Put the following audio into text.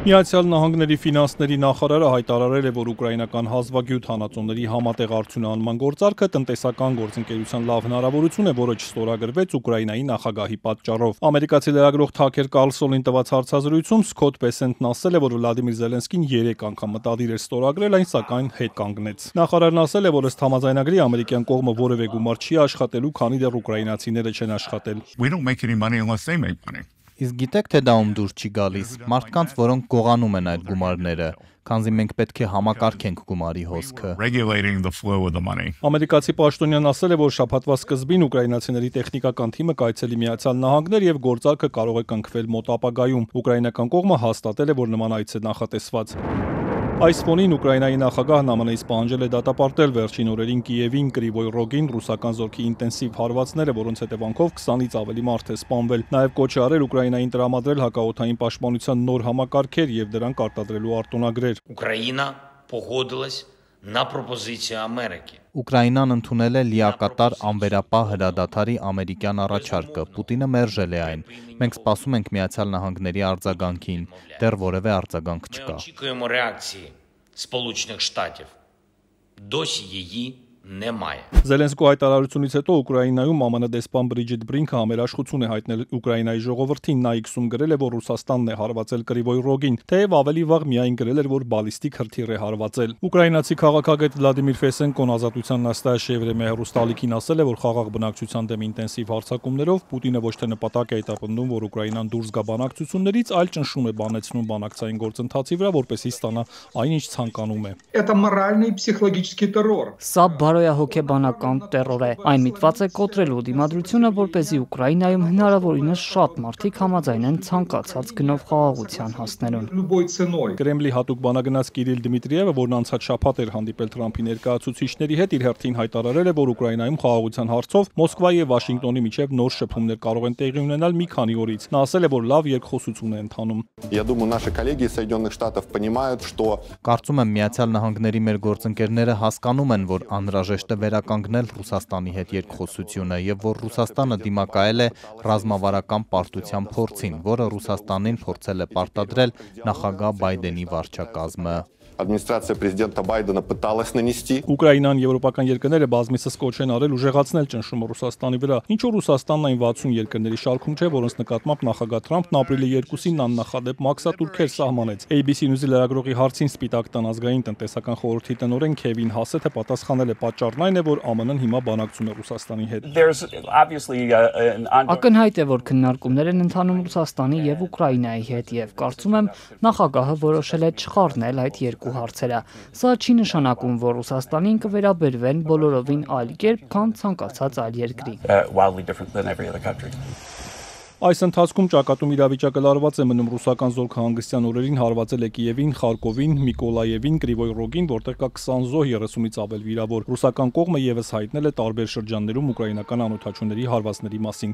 Միացյալ Նահանգների ֆինանսների նախարարը հայտարարել է, որ ուկրաինական հազվագյուտ հանածոների համատեղ արդյունահանման գործարքը տնտեսական գործընկերության լավ հնարավորություն է, որը չստորագրվեց Ուկրաինայի նախագահի պատճառով։ Ամերիկացի լրագրող Թաքեր Կարլսոնին տված հարցազրույցում Սքոթ Բեսենթն ասել է, որ Վլադիմիր Զելենսկին 3 անգամ մտադիր էր ստորագրել այն, սակայն հետ կանգնեց։ Նախարարն ասել է, որ ըստ համաձայնագրի ամերիկյան կողմը որևէ գումար չի աշխատելու, քանի դեռ ուկրաինացիները չեն աշխատել։ Իսկ գիտեք, թե դա ում դուր չի գալիս, մարդկանց, որոնք գողանում են այդ գումարները, քանզի մենք պետք է համակարգենք գումարի հոսքը։ Ամերիկացի պաշտոնյան ասել է, որ շաբաթվա սկզբին ուկրաինացիների տեխնիկական թիմը կայցելի Միացյալ Նահանգներ եւ գործարքը կարող է կնքվել մոտ ապագայում։ Ուկրաինական կողմը հաստատել է, որ նման այց է նախատեսված։ Այս ֆոնին Ուկրաինայի նախագահն ԱՄՆ-ից պահանջել է դատապարտել վերջին օրերին Կիևին, Կրիվոյ Ռոգին ռուսական զորքի ինտենսիվ հարվածները, որոնց հետևանքով 20-ից ավելի մարդ է սպանվել։ Նաև կոչ է արել Ուկրաինային տրամադրել հակաօդային պաշտպանության նոր համակարգեր եւ դրանք արտադրելու արտոնագրեր։ Ուկրաինան ընդունել է լիակատար անվերապահ հրադադարի ամերիկյան առաջարկը, Պուտինը մերժել է այն։ Մենք սպասում ենք Միացյալ Նահանգների արձագանքին, դեռ որևէ արձագանք չկա։ Զելենսկու հայտարարությունից հետո Ուկրաինայում ԱՄՆ դեսպան Բրիջիտ Բրինքը համերաշխություն է հայտնել Ուկրաինայի ժողովրդին։ Նա X-ում գրել է, որ Ռուսաստանն է հարվածել Կրիվոյ Ռոգին, թեև ավելի վաղ միայն գրել էր, որ բալիստիկ հրթիռ է հարվածել։ Ուկրաինացի քաղաքագետ Վլադիմիր Ֆեսենկոն Ազատության Նաստայաշևրեմե հեռուստաալիքին ասել է, որ խաղաղ բնակչության դեմ ինտենսիվ հարձակումներով Պուտինը ոչ թե նպատակ է հետապնդում, որ Ուկրաինան դուրս գա բանակցություններից, այլ ճնշում է բանեցնում բանակցային գործընթացի վրա, որպեսզի ստանա այն, ինչ ցանկանում է։ Սա բարոյահոգեբանական տեռոր է։ Այն միտված է կոտրելու դիմադրությունը, որպեսզի Ուկրաինայում հնարավորինս շատ մարդիկ համաձայնեն ցանկացած գնով խաղաղության հասնելուն։ Կրեմլի հատուկ բանագնաց Կիրիլ Դմիտրիևը, որն անցած շաբաթ էր հանդիպել Թրամփի ներկայացուցիչների հետ, իր հերթին հայտարարել է, որ Ուկրաինայում խաղաղության հարցով Մոսկվայի եւ Վաշինգտոնի միջև նոր շփումներ կարող են տեղի ունենալ մի քանի օրից։ Նա ասել է, որ լավ երկխոսություն է ընթանում։ Կարծում եմ Միացյալ Նահանգների մեր գործընկերները հասկանում են, որ անհրաժեշտ է վերականգնել Ռուսաստանի հետ երկխոսությունը եւ որ Ռուսաստանը դիմակայել է ռազմավարական պարտության փորձին, որը Ռուսաստանին փորձել է պարտադրել նախագահ Բայդենի վարչակազմը։ Администрация президента Байдена пыталась нанести. Ուկրաինան եվրոպական երկրները բազմիցս կոչ են արել ուժեղացնել ճնշումը Ռուսաստանի վրա։ Ինչ որ Ռուսաստանն այն 60 երկրների շարքում չէ, որոնց նկատմամբ նախագահ Թրամփն ապրիլի 2-ին աննախադեպ մաքսատուրքեր սահմանեց։ ABC News-ի լրագրողի հարցին Սպիտակ տան ազգային տնտեսական խորհրդի տնօրեն Քևին Հասեթը պատասխանել է, պատճառն այն է, որ ԱՄՆ-ն հիմա բանակցում է Ռուսաստանի հետ։ Ակնհայտ է, որ քննարկումներ են ընթանում Ռուսաստանի եւ Ուկրաինայի հետ եւ կարծում եմ նախագահը որոշել է չխառնել այդ երկու հարցերը։ Սա չի նշանակում, որ Ռուսաստանին կվերաբերվեն բոլորովին այլ կերպ, քան ցանկացած այլ երկրի։ Այս ընթացքում ճակատում իրավիճակը լարված է մնում ռուսական զորքը հանգստյան օրերին հարվածել է Կիևին, Խարկովին, Միկոլաևին, Կրիվոյ Ռոգին, որտեղ կա 20 զոհ, 30-ից ավել վիրավոր։ Ռուսական կողմը եւս հայտնել է տարբեր շրջաններում ուկրաինական անօդաչուների հարվածների մասին։